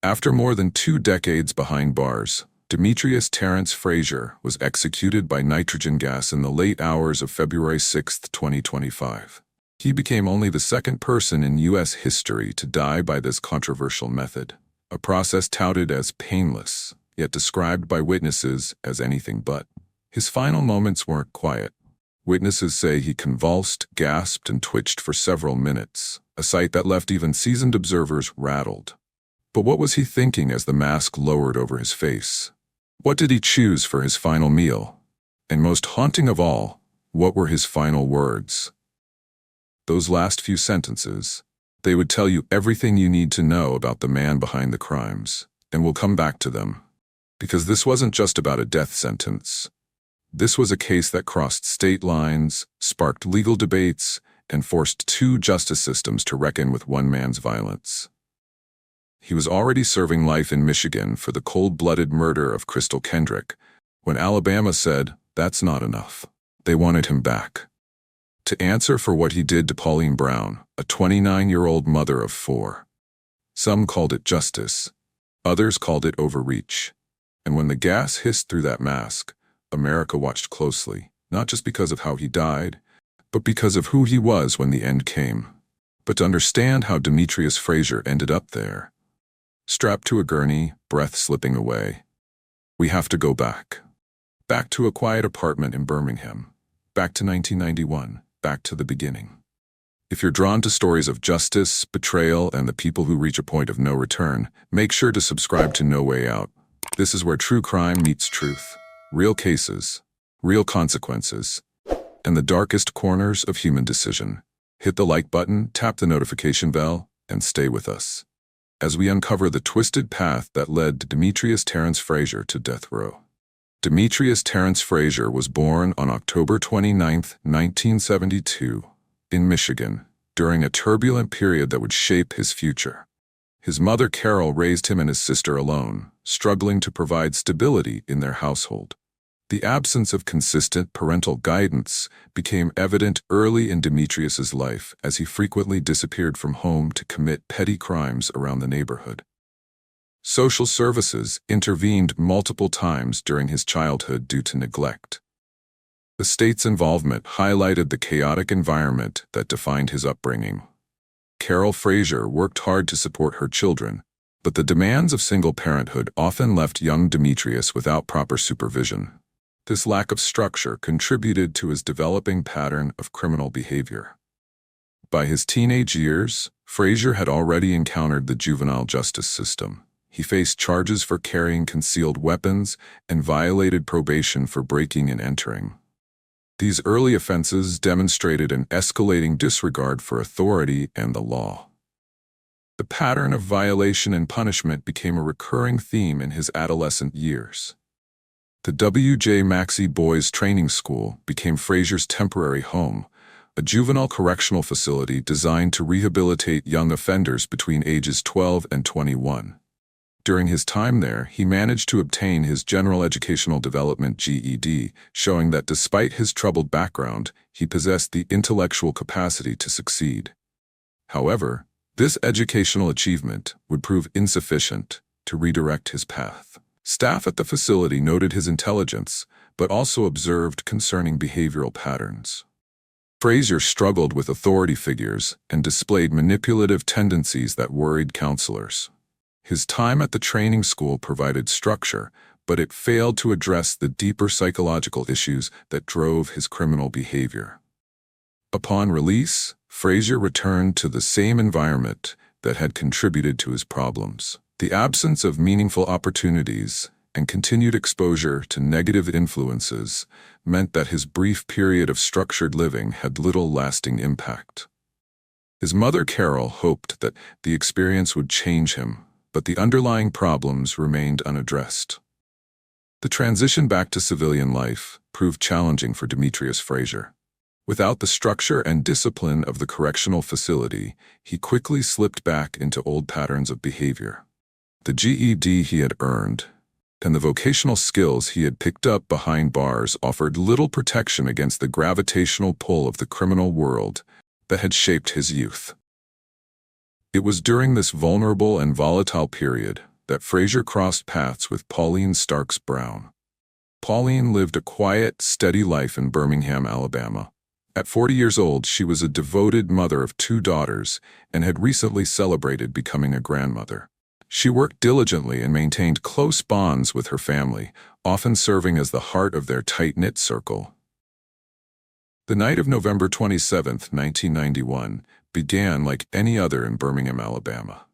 After more than 2 decades behind bars, Demetrius Terence Frasier was executed by nitrogen gas in the late hours of February 6, 2025. He became only the second person in U.S. history to die by this controversial method, a process touted as painless, yet described by witnesses as anything but. His final moments weren't quiet. Witnesses say he convulsed, gasped, and twitched for several minutes, a sight that left even seasoned observers rattled. But what was he thinking as the mask lowered over his face? What did he choose for his final meal? And most haunting of all, what were his final words? Those last few sentences, they would tell you everything you need to know about the man behind the crimes, and we'll come back to them. Because this wasn't just about a death sentence. This was a case that crossed state lines, sparked legal debates, and forced 2 justice systems to reckon with one man's violence. He was already serving life in Michigan for the cold-blooded murder of Crystal Kendrick, when Alabama said, "That's not enough." They wanted him back. To answer for what he did to Pauline Brown, a 29-year-old mother of 4. Some called it justice. Others called it overreach. And when the gas hissed through that mask, America watched closely, not just because of how he died, but because of who he was when the end came. But to understand how Demetrius Frasier ended up there, strapped to a gurney, breath slipping away, we have to go back. Back to a quiet apartment in Birmingham. Back to 1991. Back to the beginning. If you're drawn to stories of justice, betrayal, and the people who reach a point of no return, make sure to subscribe to No Way Out. This is where true crime meets truth. Real cases, real consequences, and the darkest corners of human decision. Hit the like button, tap the notification bell, and stay with us as we uncover the twisted path that led Demetrius Terence Frasier to death row. Demetrius Terence Frasier was born on October 29, 1972, in Michigan, during a turbulent period that would shape his future. His mother Carol raised him and his sister alone, struggling to provide stability in their household. The absence of consistent parental guidance became evident early in Demetrius's life as he frequently disappeared from home to commit petty crimes around the neighborhood. Social services intervened multiple times during his childhood due to neglect. The state's involvement highlighted the chaotic environment that defined his upbringing. Carol Frasier worked hard to support her children, but the demands of single parenthood often left young Demetrius without proper supervision. This lack of structure contributed to his developing pattern of criminal behavior. By his teenage years, Frasier had already encountered the juvenile justice system. He faced charges for carrying concealed weapons and violated probation for breaking and entering. These early offenses demonstrated an escalating disregard for authority and the law. The pattern of violation and punishment became a recurring theme in his adolescent years. The W.J. Maxey Boys Training School became Frasier's temporary home, a juvenile correctional facility designed to rehabilitate young offenders between ages 12 and 21. During his time there, he managed to obtain his General Educational Development GED, showing that despite his troubled background, he possessed the intellectual capacity to succeed. However, this educational achievement would prove insufficient to redirect his path. Staff at the facility noted his intelligence, but also observed concerning behavioral patterns. Frasier struggled with authority figures and displayed manipulative tendencies that worried counselors. His time at the training school provided structure, but it failed to address the deeper psychological issues that drove his criminal behavior. Upon release, Frasier returned to the same environment that had contributed to his problems. The absence of meaningful opportunities and continued exposure to negative influences meant that his brief period of structured living had little lasting impact. His mother Carol hoped that the experience would change him, but the underlying problems remained unaddressed. The transition back to civilian life proved challenging for Demetrius Frasier. Without the structure and discipline of the correctional facility, he quickly slipped back into old patterns of behavior. The GED he had earned and the vocational skills he had picked up behind bars offered little protection against the gravitational pull of the criminal world that had shaped his youth. It was during this vulnerable and volatile period that Frasier crossed paths with Pauline Brown. Pauline lived a quiet, steady life in Birmingham, Alabama. At 40 years old, she was a devoted mother of 2 daughters and had recently celebrated becoming a grandmother. She worked diligently and maintained close bonds with her family, often serving as the heart of their tight-knit circle. The night of November 27, 1991, began like any other in Birmingham, Alabama.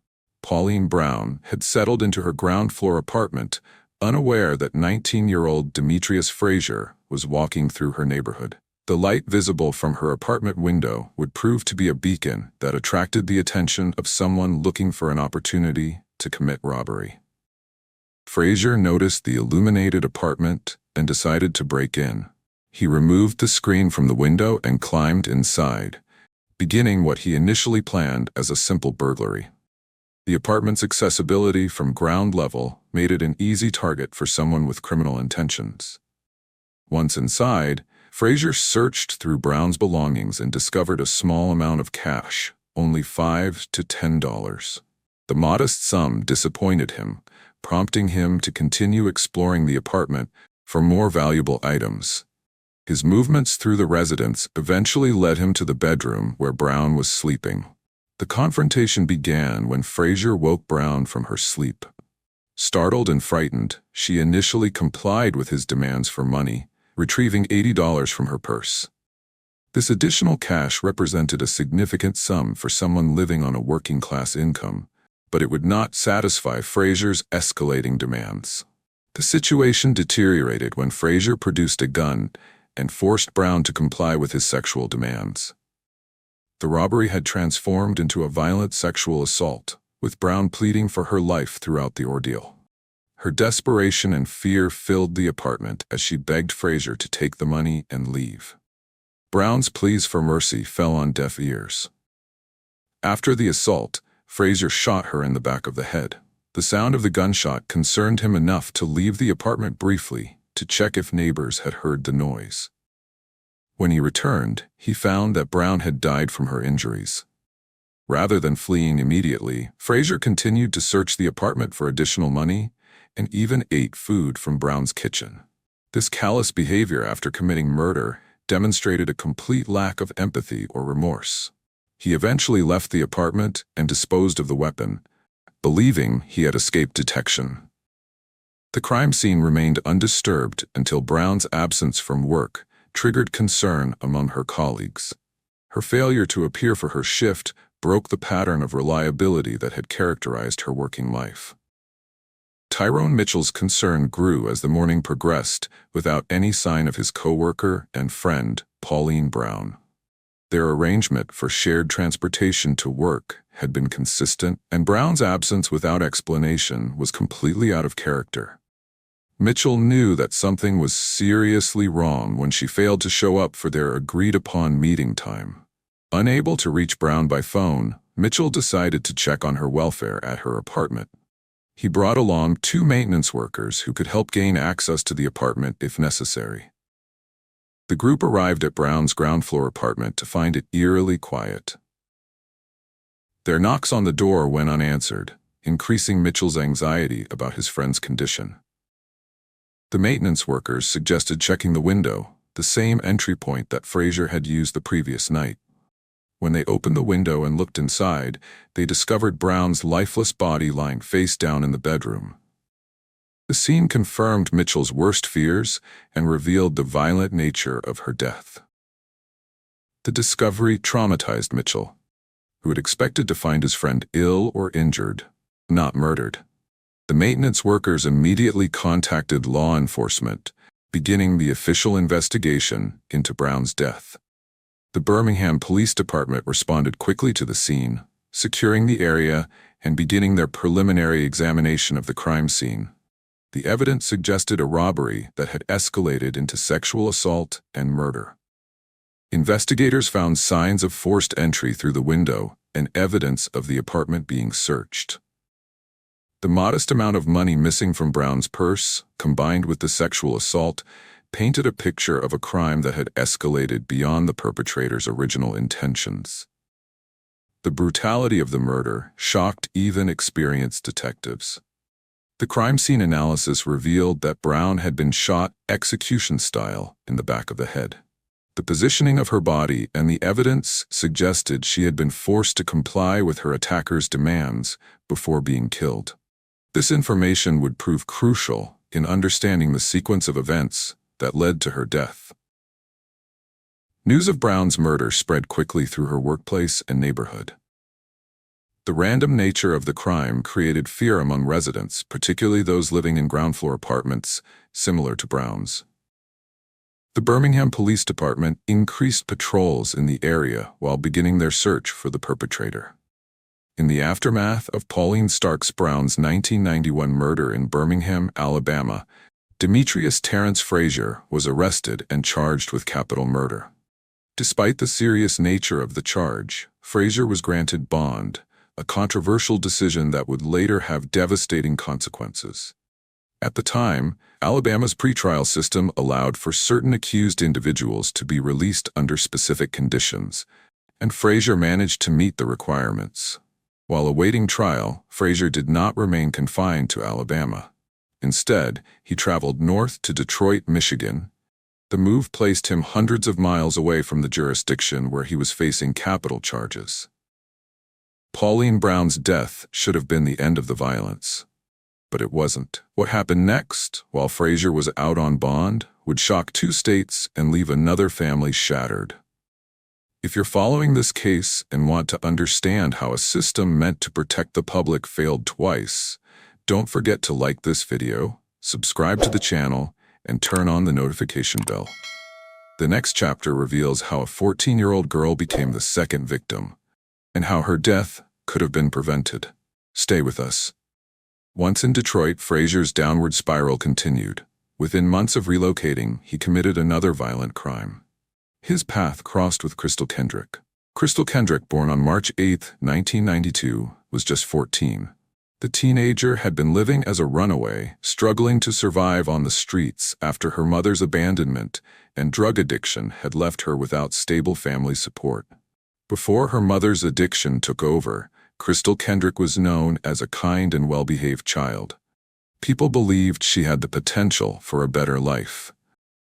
Pauline Brown had settled into her ground-floor apartment, unaware that 19-year-old Demetrius Frasier was walking through her neighborhood. The light visible from her apartment window would prove to be a beacon that attracted the attention of someone looking for an opportunity to commit robbery. Frasier noticed the illuminated apartment and decided to break in. He removed the screen from the window and climbed inside, beginning what he initially planned as a simple burglary. The apartment's accessibility from ground level made it an easy target for someone with criminal intentions. Once inside, Frasier searched through Brown's belongings and discovered a small amount of cash, only $5 to $10. The modest sum disappointed him, prompting him to continue exploring the apartment for more valuable items. His movements through the residence eventually led him to the bedroom where Brown was sleeping. The confrontation began when Frasier woke Brown from her sleep. Startled and frightened, she initially complied with his demands for money, retrieving $80 from her purse. This additional cash represented a significant sum for someone living on a working-class income, but it would not satisfy Frasier's escalating demands. The situation deteriorated when Frasier produced a gun and forced Brown to comply with his sexual demands. The robbery had transformed into a violent sexual assault, with Brown pleading for her life throughout the ordeal. Her desperation and fear filled the apartment as she begged Frasier to take the money and leave. Brown's pleas for mercy fell on deaf ears. After the assault, Frasier shot her in the back of the head. The sound of the gunshot concerned him enough to leave the apartment briefly to check if neighbors had heard the noise. When he returned, he found that Brown had died from her injuries. Rather than fleeing immediately, Frasier continued to search the apartment for additional money and even ate food from Brown's kitchen. This callous behavior after committing murder demonstrated a complete lack of empathy or remorse. He eventually left the apartment and disposed of the weapon, believing he had escaped detection. The crime scene remained undisturbed until Brown's absence from work triggered concern among her colleagues. Her failure to appear for her shift broke the pattern of reliability that had characterized her working life. Tyrone Mitchell's concern grew as the morning progressed without any sign of his coworker and friend, Pauline Brown. Their arrangement for shared transportation to work had been consistent, and Brown's absence without explanation was completely out of character. Mitchell knew that something was seriously wrong when she failed to show up for their agreed-upon meeting time. Unable to reach Brown by phone, Mitchell decided to check on her welfare at her apartment. He brought along 2 maintenance workers who could help gain access to the apartment if necessary. The group arrived at Brown's ground-floor apartment to find it eerily quiet. Their knocks on the door went unanswered, increasing Mitchell's anxiety about his friend's condition. The maintenance workers suggested checking the window, the same entry point that Frasier had used the previous night. When they opened the window and looked inside, they discovered Brown's lifeless body lying face down in the bedroom. The scene confirmed Mitchell's worst fears and revealed the violent nature of her death. The discovery traumatized Mitchell, who had expected to find his friend ill or injured, not murdered. The maintenance workers immediately contacted law enforcement, beginning the official investigation into Brown's death. The Birmingham Police Department responded quickly to the scene, securing the area and beginning their preliminary examination of the crime scene. The evidence suggested a robbery that had escalated into sexual assault and murder. Investigators found signs of forced entry through the window and evidence of the apartment being searched. The modest amount of money missing from Brown's purse, combined with the sexual assault, painted a picture of a crime that had escalated beyond the perpetrator's original intentions. The brutality of the murder shocked even experienced detectives. The crime scene analysis revealed that Brown had been shot execution-style in the back of the head. The positioning of her body and the evidence suggested she had been forced to comply with her attacker's demands before being killed. This information would prove crucial in understanding the sequence of events that led to her death. News of Brown's murder spread quickly through her workplace and neighborhood. The random nature of the crime created fear among residents, particularly those living in ground-floor apartments similar to Brown's. The Birmingham Police Department increased patrols in the area while beginning their search for the perpetrator. In the aftermath of Pauline Starks Brown's 1991 murder in Birmingham, Alabama, Demetrius Terrence Frasier was arrested and charged with capital murder. Despite the serious nature of the charge, Frasier was granted bond, a controversial decision that would later have devastating consequences. At the time, Alabama's pretrial system allowed for certain accused individuals to be released under specific conditions, and Frasier managed to meet the requirements. While awaiting trial, Frasier did not remain confined to Alabama. Instead, he traveled north to Detroit, Michigan. The move placed him hundreds of miles away from the jurisdiction where he was facing capital charges. Pauline Brown's death should have been the end of the violence. But it wasn't. What happened next, while Frasier was out on bond, would shock 2 states and leave another family shattered. If you're following this case and want to understand how a system meant to protect the public failed twice, don't forget to like this video, subscribe to the channel, and turn on the notification bell. The next chapter reveals how a 14-year-old girl became the second victim, and how her death could have been prevented. Stay with us. Once in Detroit, Frasier's downward spiral continued. Within months of relocating, he committed another violent crime. His path crossed with Crystal Kendrick. Crystal Kendrick, born on March 8, 1992, was just 14. The teenager had been living as a runaway, struggling to survive on the streets after her mother's abandonment and drug addiction had left her without stable family support. Before her mother's addiction took over, Crystal Kendrick was known as a kind and well-behaved child. People believed she had the potential for a better life.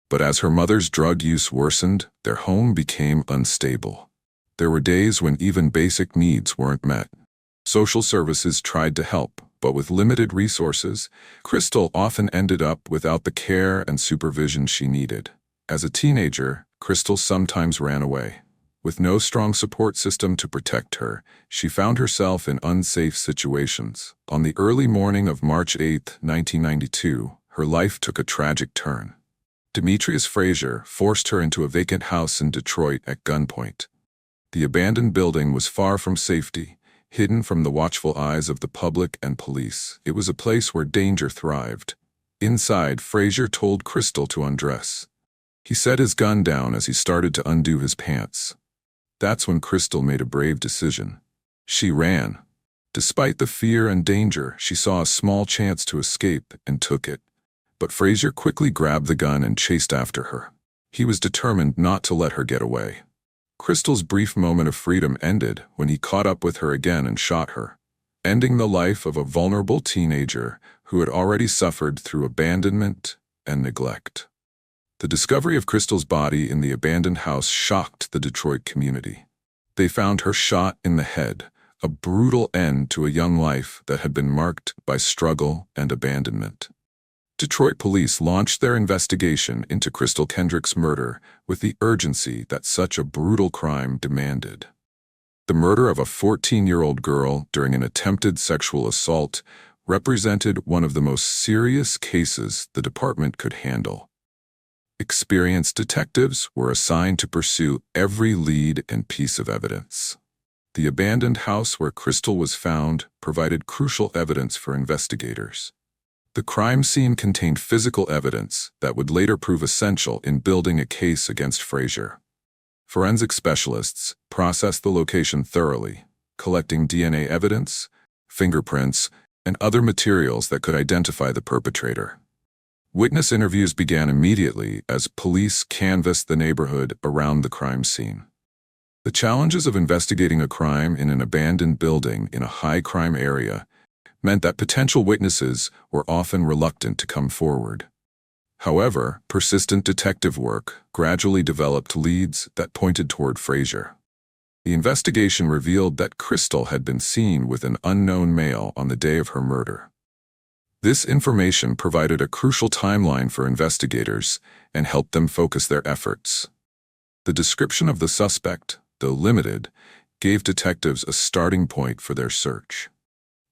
But as her mother's drug use worsened, their home became unstable. There were days when even basic needs weren't met. Social services tried to help, but with limited resources, Crystal often ended up without the care and supervision she needed. As a teenager, Crystal sometimes ran away. With no strong support system to protect her, she found herself in unsafe situations. On the early morning of March 8, 1992, her life took a tragic turn. Demetrius Frasier forced her into a vacant house in Detroit at gunpoint. The abandoned building was far from safety, hidden from the watchful eyes of the public and police. It was a place where danger thrived. Inside, Frasier told Crystal to undress. He set his gun down as he started to undo his pants. That's when Crystal made a brave decision. She ran. Despite the fear and danger, she saw a small chance to escape and took it. But Frasier quickly grabbed the gun and chased after her. He was determined not to let her get away. Crystal's brief moment of freedom ended when he caught up with her again and shot her, ending the life of a vulnerable teenager who had already suffered through abandonment and neglect. The discovery of Crystal's body in the abandoned house shocked the Detroit community. They found her shot in the head, a brutal end to a young life that had been marked by struggle and abandonment. Detroit police launched their investigation into Crystal Kendrick's murder with the urgency that such a brutal crime demanded. The murder of a 14-year-old girl during an attempted sexual assault represented one of the most serious cases the department could handle. Experienced detectives were assigned to pursue every lead and piece of evidence. The abandoned house where Crystal was found provided crucial evidence for investigators. The crime scene contained physical evidence that would later prove essential in building a case against Frasier. Forensic specialists processed the location thoroughly, collecting DNA evidence, fingerprints, and other materials that could identify the perpetrator. Witness interviews began immediately as police canvassed the neighborhood around the crime scene. The challenges of investigating a crime in an abandoned building in a high-crime area meant that potential witnesses were often reluctant to come forward. However, persistent detective work gradually developed leads that pointed toward Frasier. The investigation revealed that Crystal had been seen with an unknown male on the day of her murder. This information provided a crucial timeline for investigators and helped them focus their efforts. The description of the suspect, though limited, gave detectives a starting point for their search.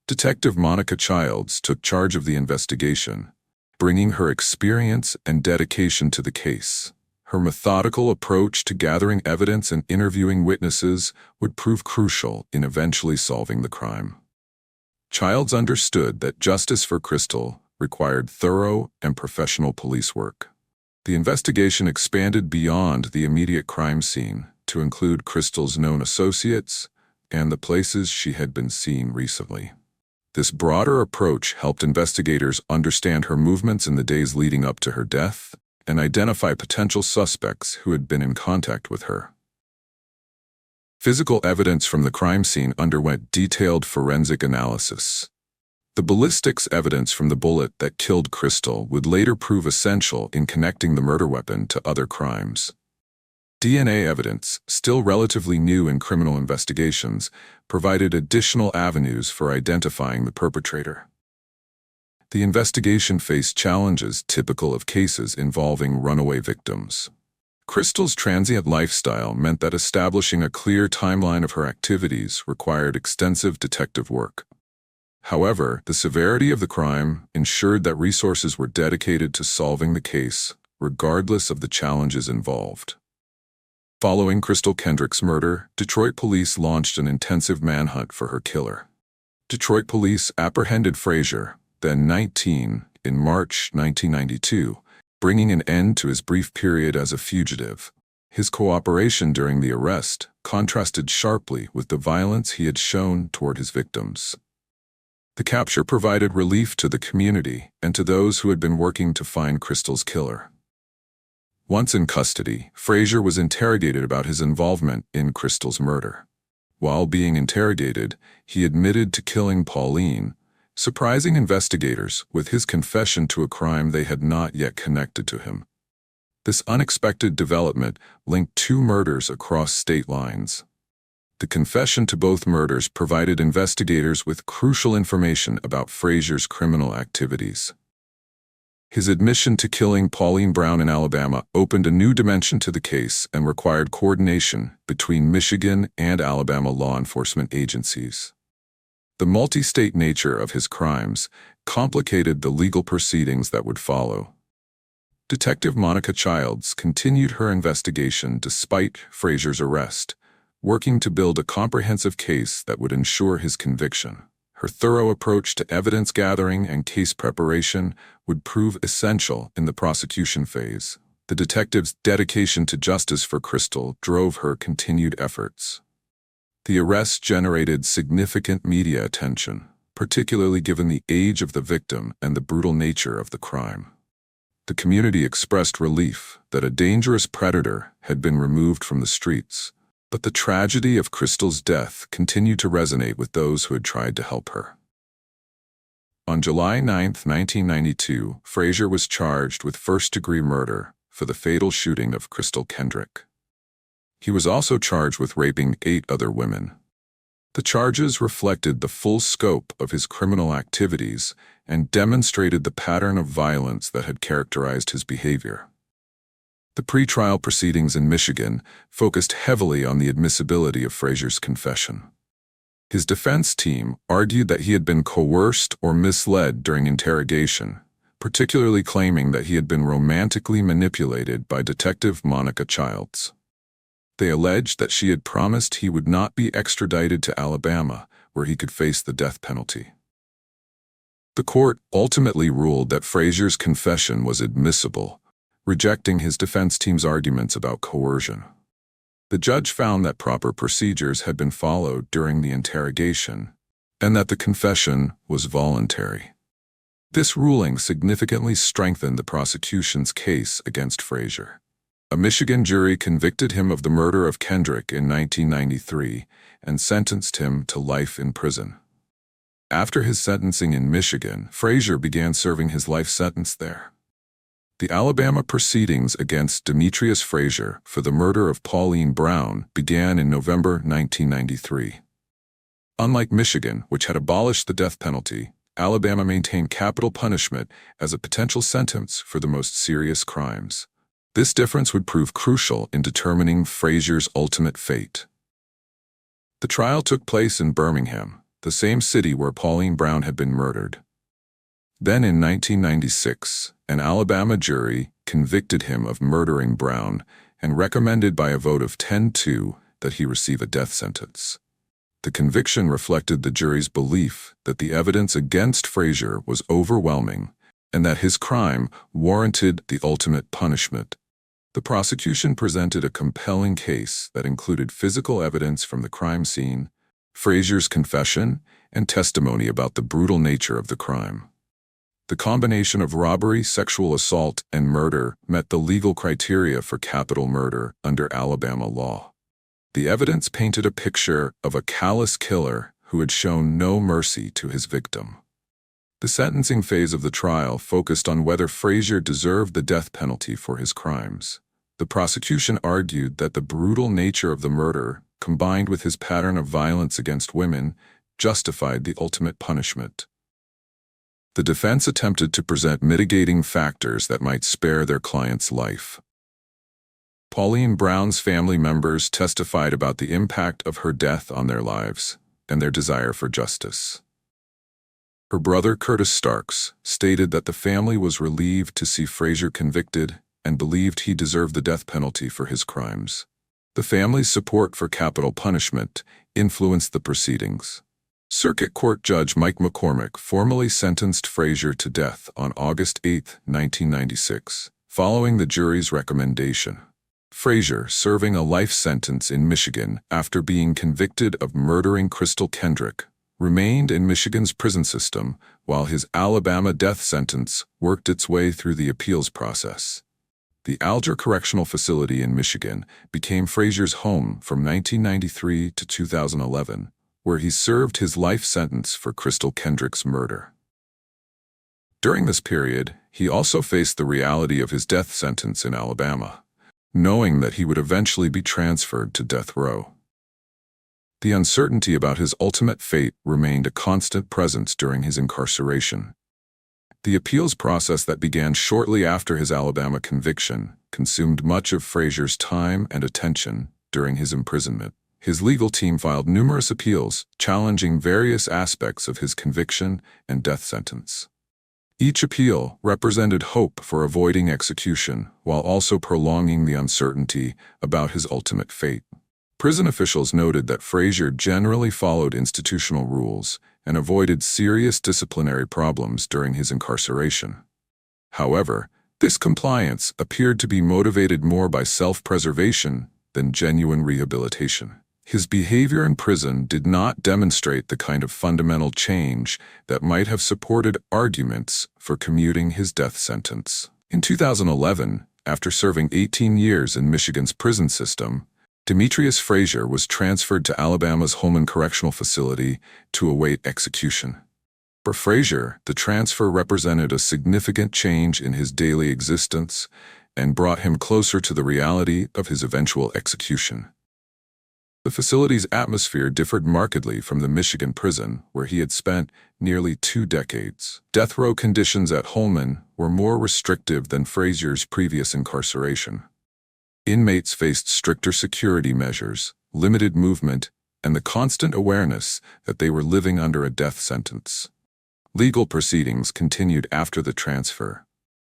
Detective Monica Childs took charge of the investigation, bringing her experience and dedication to the case. Her methodical approach to gathering evidence and interviewing witnesses would prove crucial in eventually solving the crime. Childs understood that justice for Crystal required thorough and professional police work. The investigation expanded beyond the immediate crime scene to include Crystal's known associates and the places she had been seen recently. This broader approach helped investigators understand her movements in the days leading up to her death and identify potential suspects who had been in contact with her. Physical evidence from the crime scene underwent detailed forensic analysis. The ballistics evidence from the bullet that killed Crystal would later prove essential in connecting the murder weapon to other crimes. DNA evidence, still relatively new in criminal investigations, provided additional avenues for identifying the perpetrator. The investigation faced challenges typical of cases involving runaway victims. Crystal's transient lifestyle meant that establishing a clear timeline of her activities required extensive detective work. However, the severity of the crime ensured that resources were dedicated to solving the case, regardless of the challenges involved. Following Crystal Kendrick's murder, Detroit police launched an intensive manhunt for her killer. Detroit police apprehended Frasier, then 19, in March 1992, bringing an end to his brief period as a fugitive. His cooperation during the arrest contrasted sharply with the violence he had shown toward his victims. The capture provided relief to the community and to those who had been working to find Crystal's killer. Once in custody, Frasier was interrogated about his involvement in Crystal's murder. While being interrogated, he admitted to killing Pauline, surprising investigators with his confession to a crime they had not yet connected to him. This unexpected development linked two murders across state lines. The confession to both murders provided investigators with crucial information about Frasier's criminal activities. His admission to killing Pauline Brown in Alabama opened a new dimension to the case and required coordination between Michigan and Alabama law enforcement agencies. The multi-state nature of his crimes complicated the legal proceedings that would follow. Detective Monica Childs continued her investigation despite Frasier's arrest, working to build a comprehensive case that would ensure his conviction. Her thorough approach to evidence gathering and case preparation would prove essential in the prosecution phase. The detective's dedication to justice for Crystal drove her continued efforts. The arrest generated significant media attention, particularly given the age of the victim and the brutal nature of the crime. The community expressed relief that a dangerous predator had been removed from the streets, but the tragedy of Crystal's death continued to resonate with those who had tried to help her. On July 9, 1992, Frasier was charged with first-degree murder for the fatal shooting of Crystal Kendrick. He was also charged with raping 8 other women. The charges reflected the full scope of his criminal activities and demonstrated the pattern of violence that had characterized his behavior. The pretrial proceedings in Michigan focused heavily on the admissibility of Frasier's confession. His defense team argued that he had been coerced or misled during interrogation, particularly claiming that he had been romantically manipulated by Detective Monica Childs. They alleged that she had promised he would not be extradited to Alabama, where he could face the death penalty. The court ultimately ruled that Frasier's confession was admissible, rejecting his defense team's arguments about coercion. The judge found that proper procedures had been followed during the interrogation, and that the confession was voluntary. This ruling significantly strengthened the prosecution's case against Frasier. A Michigan jury convicted him of the murder of Kendrick in 1993 and sentenced him to life in prison. After his sentencing in Michigan, Frasier began serving his life sentence there. The Alabama proceedings against Demetrius Frasier for the murder of Pauline Brown began in November 1993. Unlike Michigan, which had abolished the death penalty, Alabama maintained capital punishment as a potential sentence for the most serious crimes. This difference would prove crucial in determining Frasier's ultimate fate. The trial took place in Birmingham, the same city where Pauline Brown had been murdered. Then in 1996, an Alabama jury convicted him of murdering Brown and recommended by a vote of 10-2 that he receive a death sentence. The conviction reflected the jury's belief that the evidence against Frasier was overwhelming and that his crime warranted the ultimate punishment. The prosecution presented a compelling case that included physical evidence from the crime scene, Frasier's confession, and testimony about the brutal nature of the crime. The combination of robbery, sexual assault, and murder met the legal criteria for capital murder under Alabama law. The evidence painted a picture of a callous killer who had shown no mercy to his victim. The sentencing phase of the trial focused on whether Frasier deserved the death penalty for his crimes. The prosecution argued that the brutal nature of the murder, combined with his pattern of violence against women, justified the ultimate punishment. The defense attempted to present mitigating factors that might spare their client's life. Pauline Brown's family members testified about the impact of her death on their lives and their desire for justice. Her brother Curtis Starks stated that the family was relieved to see Frasier convicted and believed he deserved the death penalty for his crimes. The family's support for capital punishment influenced the proceedings. Circuit Court Judge Mike McCormick formally sentenced Frasier to death on August 8, 1996, following the jury's recommendation. Frasier, serving a life sentence in Michigan after being convicted of murdering Crystal Kendrick, remained in Michigan's prison system while his Alabama death sentence worked its way through the appeals process. The Alger Correctional Facility in Michigan became Frasier's home from 1993 to 2011, where he served his life sentence for Crystal Kendrick's murder. During this period, he also faced the reality of his death sentence in Alabama, knowing that he would eventually be transferred to death row. The uncertainty about his ultimate fate remained a constant presence during his incarceration. The appeals process that began shortly after his Alabama conviction consumed much of Frasier's time and attention during his imprisonment. His legal team filed numerous appeals challenging various aspects of his conviction and death sentence. Each appeal represented hope for avoiding execution while also prolonging the uncertainty about his ultimate fate. Prison officials noted that Frasier generally followed institutional rules and avoided serious disciplinary problems during his incarceration. However, this compliance appeared to be motivated more by self-preservation than genuine rehabilitation. His behavior in prison did not demonstrate the kind of fundamental change that might have supported arguments for commuting his death sentence. In 2011, after serving 18 years in Michigan's prison system, Demetrius Frasier was transferred to Alabama's Holman Correctional Facility to await execution. For Frasier, the transfer represented a significant change in his daily existence and brought him closer to the reality of his eventual execution. The facility's atmosphere differed markedly from the Michigan prison where he had spent nearly 2 decades. Death row conditions at Holman were more restrictive than Frasier's previous incarceration. Inmates faced stricter security measures, limited movement, and the constant awareness that they were living under a death sentence. Legal proceedings continued after the transfer,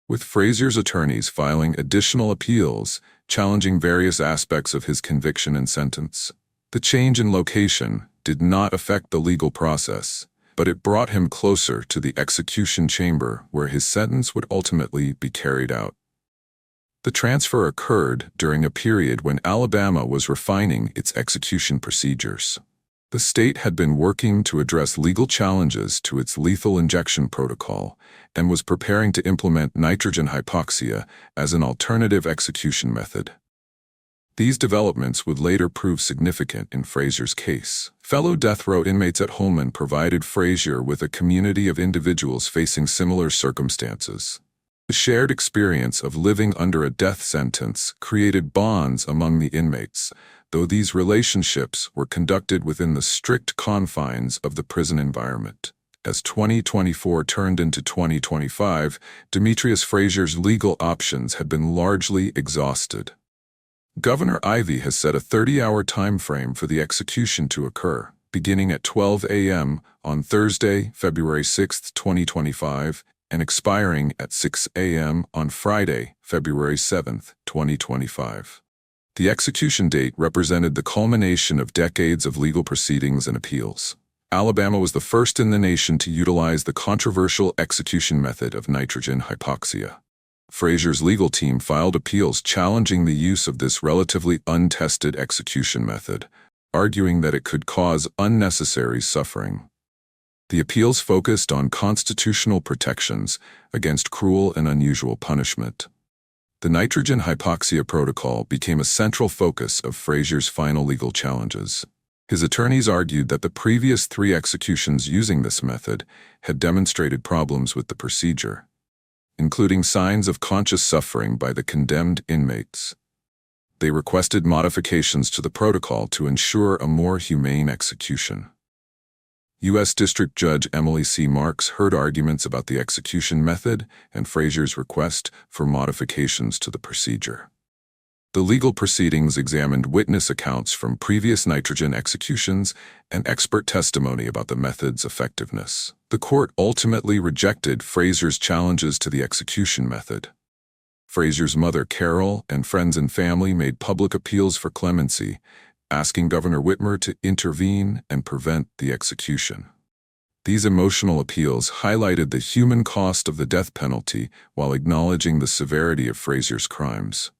with Frasier's attorneys filing additional appeals challenging various aspects of his conviction and sentence. The change in location did not affect the legal process, but it brought him closer to the execution chamber where his sentence would ultimately be carried out. The transfer occurred during a period when Alabama was refining its execution procedures. The state had been working to address legal challenges to its lethal injection protocol and was preparing to implement nitrogen hypoxia as an alternative execution method. These developments would later prove significant in Frasier's case. Fellow death row inmates at Holman provided Frasier with a community of individuals facing similar circumstances. The shared experience of living under a death sentence created bonds among the inmates, though these relationships were conducted within the strict confines of the prison environment. As 2024 turned into 2025, Demetrius Frasier's legal options had been largely exhausted. Governor Ivey has set a 30-hour time frame for the execution to occur, beginning at 12 a.m. on Thursday, February 6, 2025, and expiring at 6 a.m. on Friday, February 7, 2025. The execution date represented the culmination of decades of legal proceedings and appeals. Alabama was the first in the nation to utilize the controversial execution method of nitrogen hypoxia. Frasier's legal team filed appeals challenging the use of this relatively untested execution method, arguing that it could cause unnecessary suffering. The appeals focused on constitutional protections against cruel and unusual punishment. The nitrogen hypoxia protocol became a central focus of Frasier's final legal challenges. His attorneys argued that the previous 3 executions using this method had demonstrated problems with the procedure, including signs of conscious suffering by the condemned inmates. They requested modifications to the protocol to ensure a more humane execution. U.S. District Judge Emily C. Marks heard arguments about the execution method and Frasier's request for modifications to the procedure. The legal proceedings examined witness accounts from previous nitrogen executions and expert testimony about the method's effectiveness. The court ultimately rejected Frasier's challenges to the execution method. Frasier's mother, Carol, and friends and family made public appeals for clemency, asking Governor Whitmer to intervene and prevent the execution. These emotional appeals highlighted the human cost of the death penalty while acknowledging the severity of Frasier's crimes.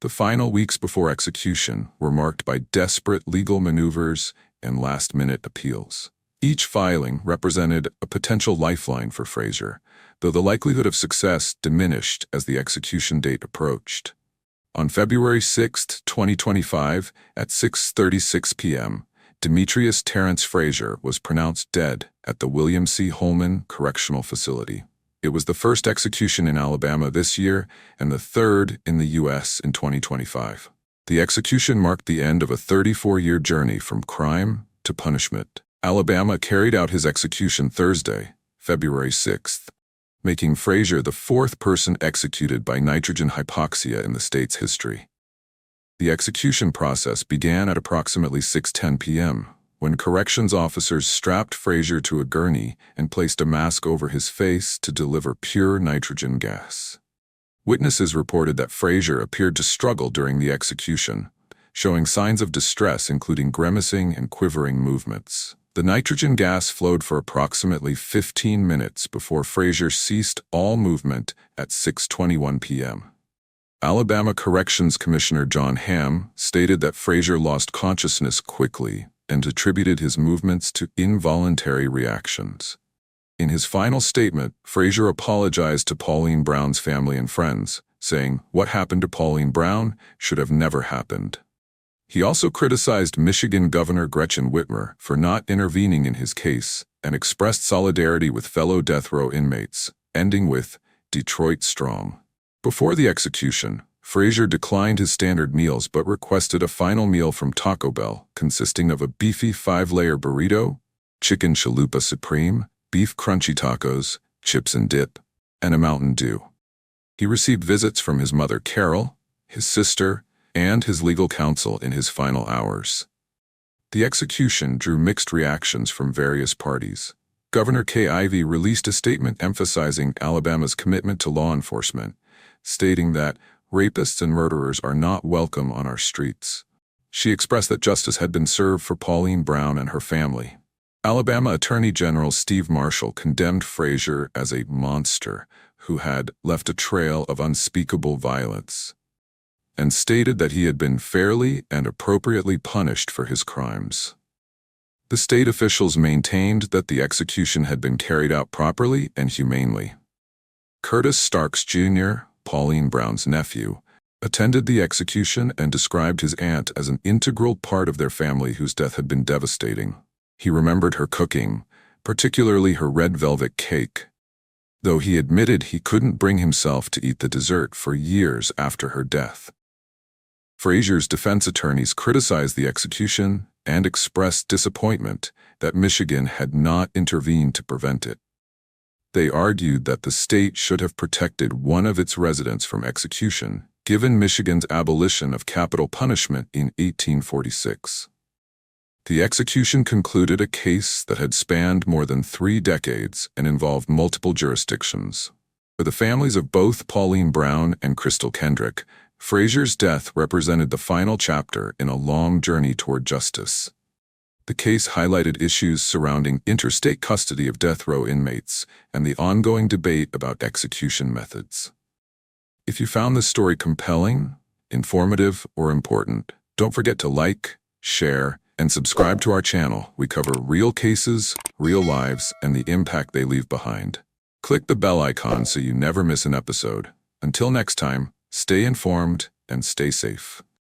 The final weeks before execution were marked by desperate legal maneuvers and last-minute appeals. Each filing represented a potential lifeline for Frasier, though the likelihood of success diminished as the execution date approached. On February 6, 2025, at 6:36 p.m., Demetrius Terrence Frasier was pronounced dead at the William C. Holman Correctional Facility. It was the first execution in Alabama this year and the third in the U.S. in 2025. The execution marked the end of a 34-year journey from crime to punishment. Alabama carried out his execution Thursday, February 6th, making Frasier the 4th person executed by nitrogen hypoxia in the state's history. The execution process began at approximately 6:10 p.m., when corrections officers strapped Frasier to a gurney and placed a mask over his face to deliver pure nitrogen gas. Witnesses reported that Frasier appeared to struggle during the execution, showing signs of distress including grimacing and quivering movements. The nitrogen gas flowed for approximately 15 minutes before Frasier ceased all movement at 6:21 p.m. Alabama Corrections Commissioner John Hamm stated that Frasier lost consciousness quickly and attributed his movements to involuntary reactions. In his final statement, Frasier apologized to Pauline Brown's family and friends, saying, "What happened to Pauline Brown should have never happened." He also criticized Michigan Governor Gretchen Whitmer for not intervening in his case and expressed solidarity with fellow death row inmates, ending with, "Detroit strong." Before the execution, Frasier declined his standard meals but requested a final meal from Taco Bell consisting of a beefy 5-layer burrito, chicken chalupa supreme, beef crunchy tacos, chips and dip, and a Mountain Dew. He received visits from his mother Carol, his sister, and his legal counsel in his final hours. The execution drew mixed reactions from various parties. Governor Kay Ivey released a statement emphasizing Alabama's commitment to law enforcement, stating that rapists and murderers are not welcome on our streets. She expressed that justice had been served for Pauline Brown and her family. Alabama Attorney General Steve Marshall condemned Frasier as a monster who had left a trail of unspeakable violence, and stated that he had been fairly and appropriately punished for his crimes. The state officials maintained that the execution had been carried out properly and humanely. Curtis Starks Jr., Pauline Brown's nephew, attended the execution and described his aunt as an integral part of their family whose death had been devastating. He remembered her cooking, particularly her red velvet cake, though he admitted he couldn't bring himself to eat the dessert for years after her death. Frasier's defense attorneys criticized the execution and expressed disappointment that Michigan had not intervened to prevent it. They argued that the state should have protected one of its residents from execution, given Michigan's abolition of capital punishment in 1846. The execution concluded a case that had spanned more than 3 decades and involved multiple jurisdictions. For the families of both Pauline Brown and Crystal Kendrick, Frasier's death represented the final chapter in a long journey toward justice. The case highlighted issues surrounding interstate custody of death row inmates and the ongoing debate about execution methods. If you found this story compelling, informative, or important, don't forget to like, share, and subscribe to our channel. We cover real cases, real lives, and the impact they leave behind. Click the bell icon so you never miss an episode. Until next time, stay informed and stay safe.